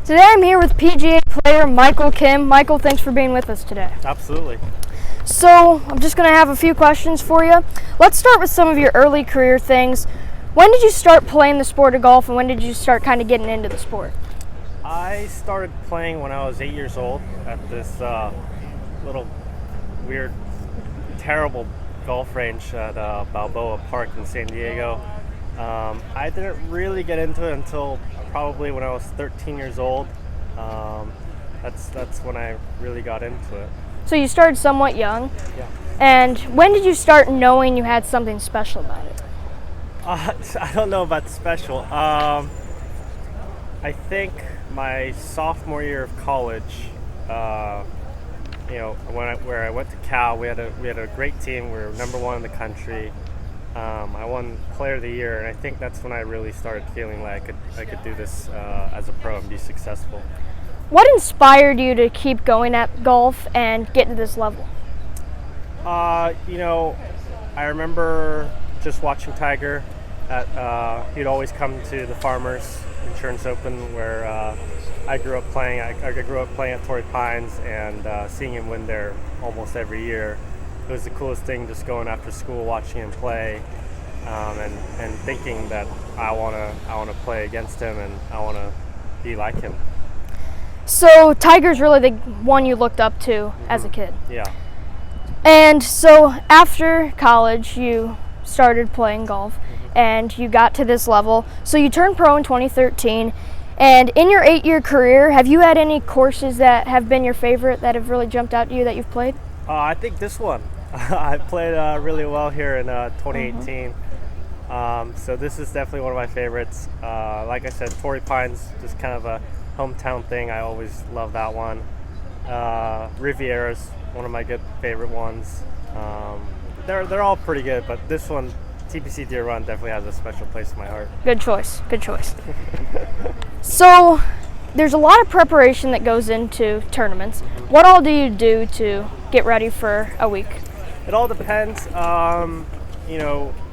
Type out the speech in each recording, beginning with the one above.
Today I'm here with PGA player Michael Kim. Michael, thanks for being with us today. Absolutely. So I'm just going to have a few questions for you. Let's start with some of your early career things. When did you start playing the sport of golf, and when did you start kind of getting into the sport? I started playing when I was 8 years old at this little weird, terrible golf range at Balboa Park in San Diego. I didn't really get into it until probably when I was 13 years old. That's when I really got into it. So you started somewhat young. Yeah. And when did you start knowing you had something special about it? I don't know about special. I think my sophomore year of college, where I went to Cal, we had a great team. We were number one in the country. I won Player of the Year, and I think that's when I really started feeling like I could do this as a pro and be successful. What inspired you to keep going at golf and get to this level? I remember just watching Tiger. He'd always come to the Farmers Insurance Open where I grew up playing. I grew up playing at Torrey Pines and seeing him win there almost every year. It was the coolest thing, just going after school, watching him play, and thinking that I wanna play against him and I wanna be like him. So Tiger's really the one you looked up to as a kid. Yeah. And so after college, you started playing golf and you got to this level. So you turned pro in 2013. And in your 8-year career, have you had any courses that have been your favorite that have really jumped out to you that you've played? I think this one. I played really well here in 2018. So this is definitely one of my favorites. Like I said, Torrey Pines, just kind of a hometown thing. I always love that one. Riviera's one of my good favorite ones. They're all pretty good, but this one, TPC Deere Run, definitely has a special place in my heart. Good choice. Good choice. So there's a lot of preparation that goes into tournaments. What all do you do to get ready for a week? It all depends. A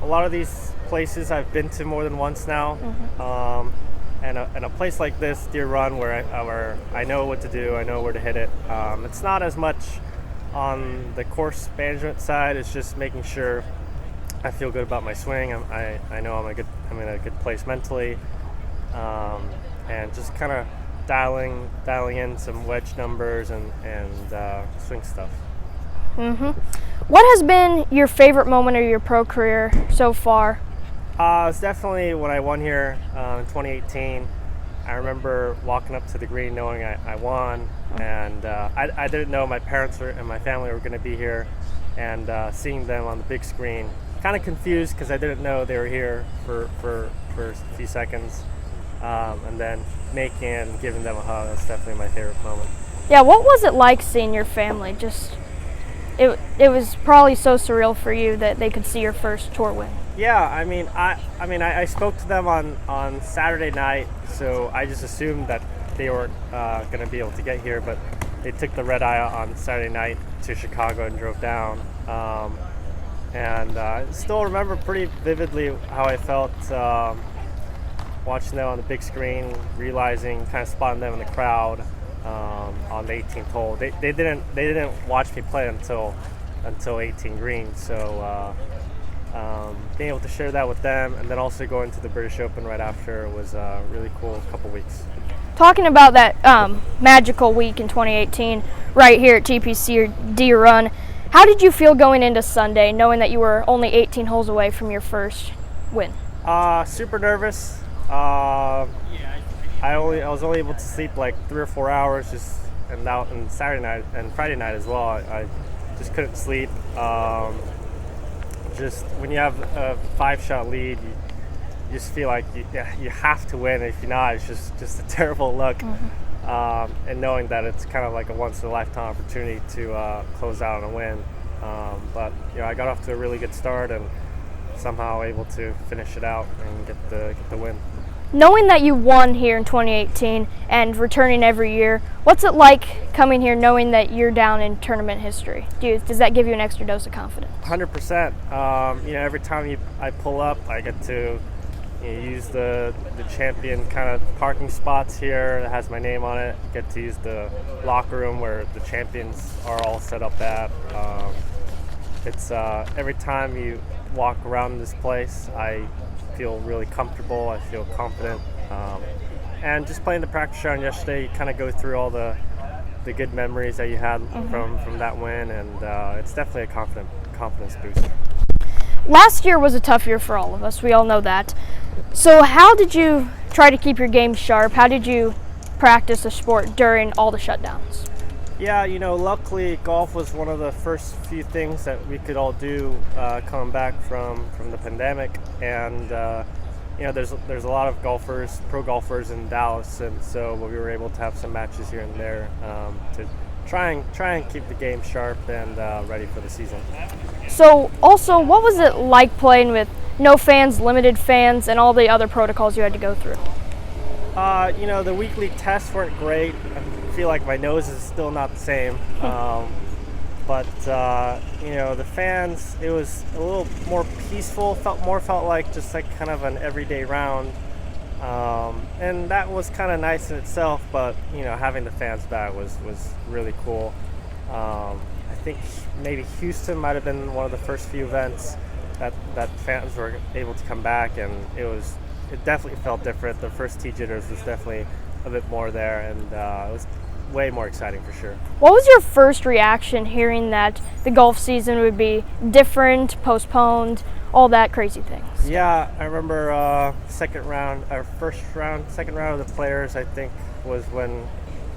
lot of these places I've been to more than once now. And a place like this, Deere Run, where I know what to do, I know where to hit it. It's not as much on the course management side. It's just making sure I feel good about my swing. I know I'm in a good place mentally, and just kind of dialing in some wedge numbers and swing stuff. What has been your favorite moment of your pro career so far? It's definitely when I won here in 2018. I remember walking up to the green knowing I won, and I didn't know my parents and my family were going to be here, and seeing them on the big screen, kind of confused because I didn't know they were here for a few seconds, and then making and giving them a hug. That's definitely my favorite moment. Yeah, what was it like seeing your family? It was probably so surreal for you that they could see your first tour win. Yeah, I spoke to them on Saturday night, so I just assumed that they weren't going to be able to get here, but they took the red eye on Saturday night to Chicago and drove down. And I still remember pretty vividly how I felt watching them on the big screen, realizing, kind of spotting them in the crowd on the 18th hole. They didn't watch me play until 18 green, so being able to share that with them, and then also going to the British Open right after was a really cool couple weeks. Talking about that magical week in 2018 right here at TPC Deere Run, how did you feel going into Sunday knowing that you were only 18 holes away from your first win? Super nervous. I was only able to sleep like 3 or 4 hours and Saturday night and Friday night as well. I just couldn't sleep. Just when you have a 5-shot lead, you just feel like you have to win. If you're not, it's just a terrible look. And knowing that it's kind of like a once-in-a-lifetime opportunity to close out on a win. But I got off to a really good start and somehow able to finish it out and get the win. Knowing that you won here in 2018 and returning every year, what's it like coming here knowing that you're down in tournament history? Does that give you an extra dose of confidence? 100%. Every time I pull up, I get to You use the champion kind of parking spots here that has my name on it. You get to use the locker room where the champions are all set up at. It's every time you walk around this place, I feel really comfortable. I feel confident. And just playing the practice round yesterday, you kind of go through all the good memories that you had from that win, and it's definitely a confidence boost. Last year was a tough year for all of us. We all know that. So how did you try to keep your game sharp? How did you practice the sport during all the shutdowns? Yeah, luckily golf was one of the first few things that we could all do coming back from the pandemic, and there's a lot of pro golfers in Dallas, and so we were able to have some matches here and there to try and keep the game sharp and ready for the season. So also, what was it like playing with no fans, limited fans, and all the other protocols you had to go through? The weekly tests weren't great. I feel like my nose is still not the same. But the fans, it was a little more peaceful. Felt like just like kind of an everyday round, and that was kind of nice in itself. But having the fans back was really cool. I think maybe Houston might have been one of the first few events that fans were able to come back, and it definitely felt different. The first tee jitters was definitely a bit more there, and it was way more exciting for sure. What was your first reaction hearing that the golf season would be different, postponed, all that crazy things? Yeah, I remember second round of the Players, I think, was when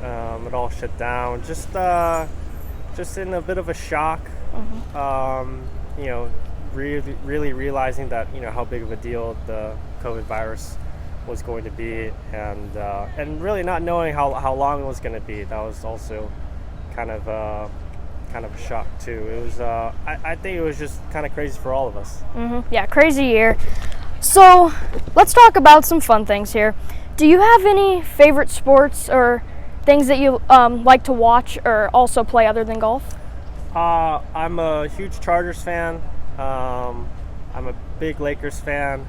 it all shut down. Just in a bit of a shock. Really realizing that how big of a deal the COVID virus was going to be, and really not knowing how long it was going to be. That was also kind of a shock too. It was I think it was just kind of crazy for all of us. Yeah, crazy year. So let's talk about some fun things here. Do you have any favorite sports or things that you like to watch or also play other than golf? I'm a huge Chargers fan. I'm a big Lakers fan.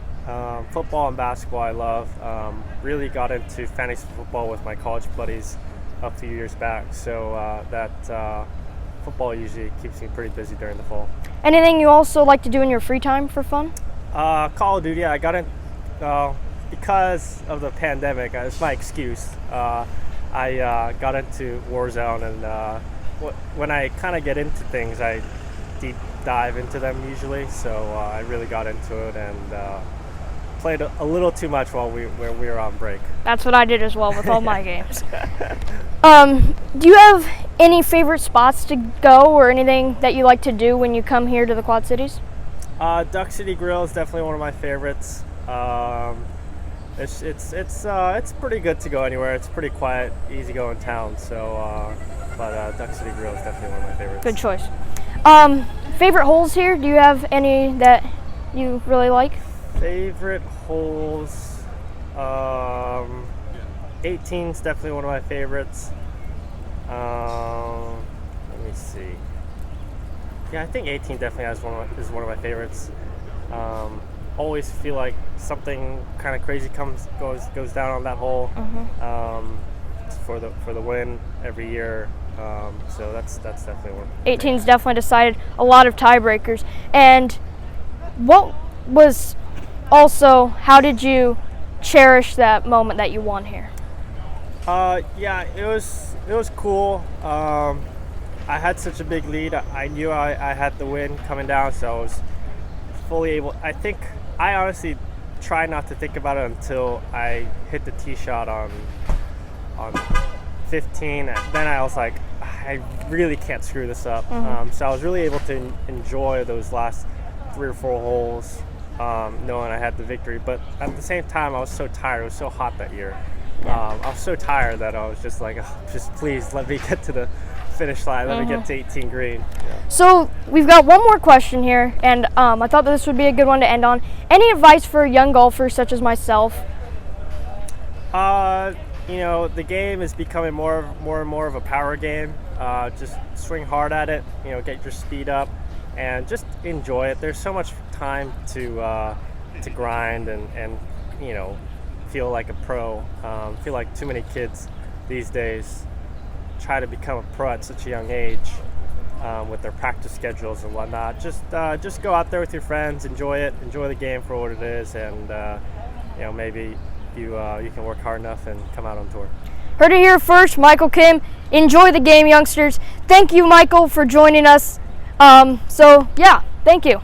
Football and basketball I love. Really got into fantasy football with my college buddies a few years back. So that football usually keeps me pretty busy during the fall. Anything you also like to do in your free time for fun? Call of Duty. I got in because of the pandemic. It's my excuse. I got into Warzone, and when I kind of get into things, I deep dive into them usually. So I really got into it and played a little too much while we were on break. That's what I did as well with all my games. Do you have any favorite spots to go or anything that you like to do when you come here to the Quad Cities? Duck City Grill is definitely one of my favorites. It's pretty good to go anywhere. It's pretty quiet, easy going town. So, but Duck City Grill is definitely one of my favorites. Good choice. Favorite holes here? Do you have any that you really like? Favorite holes, 18 is definitely one of my favorites. Let me see. Yeah, I think 18 definitely is one of my favorites. Always feel like something kind of crazy goes down on that hole for the win every year. So that's definitely one. 18's definitely decided a lot of tiebreakers. And what was also, how did you cherish that moment that you won here? Yeah, it was cool. I had such a big lead. I knew I had the win coming down, so I was fully able. I honestly try not to think about it until I hit the tee shot on 15. Then I was like, I really can't screw this up. So I was really able to enjoy those last 3 or 4 holes, knowing I had the victory. But at the same time, I was so tired. It was so hot that year. I was so tired that I was just like, oh, just please let me get to the finish line. Let me get to 18 green. Yeah. So we've got one more question here, and I thought this would be a good one to end on. Any advice for young golfers such as myself? The game is becoming more and more of a power game. Just swing hard at it. Get your speed up, and just enjoy it. There's so much time to grind and feel like a pro. Feel like too many kids these days try to become a pro at such a young age with their practice schedules and whatnot. Just go out there with your friends, enjoy it, enjoy the game for what it is, and maybe you can work hard enough and come out on tour. Heard it here first, Michael Kim. Enjoy the game, youngsters. Thank you, Michael, for joining us. So yeah, thank you.